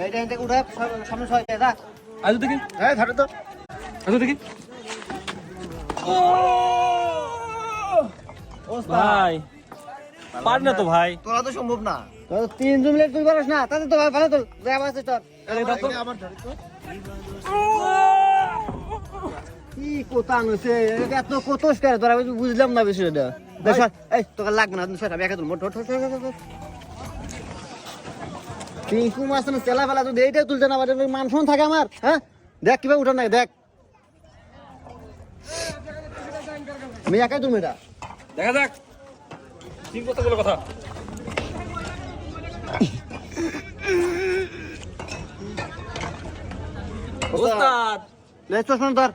এইটা থেকে উঠে সামনে সয় যা আজু দেখি হ্যাঁ ধরো তো আজু দেখি ভাই পার না তো ভাই তোরা তো সম্ভব না তো 3 মিনিট তুই পারিস না তাতে তো ভালো তো দেয়া আছে তোর আমার ধরে তো কি কোতা নছে এত কতস করে তোরা বুঝলাম না বিষয়টা দেখ এই তোকে লাগবে না স্যার আমি একা তুল মোট পিঙ্কু মাছ না তেলা ফেলা তো এইটাই তুলতে না পারে মান সম্মান থাকে আমার হ্যাঁ দেখ কিভাবে উঠান নাই দেখ আমি একাই তুমি এটা দেখা যাক ঠিক কথা বলে কথা ওস্তাদ লে তো শোন তোর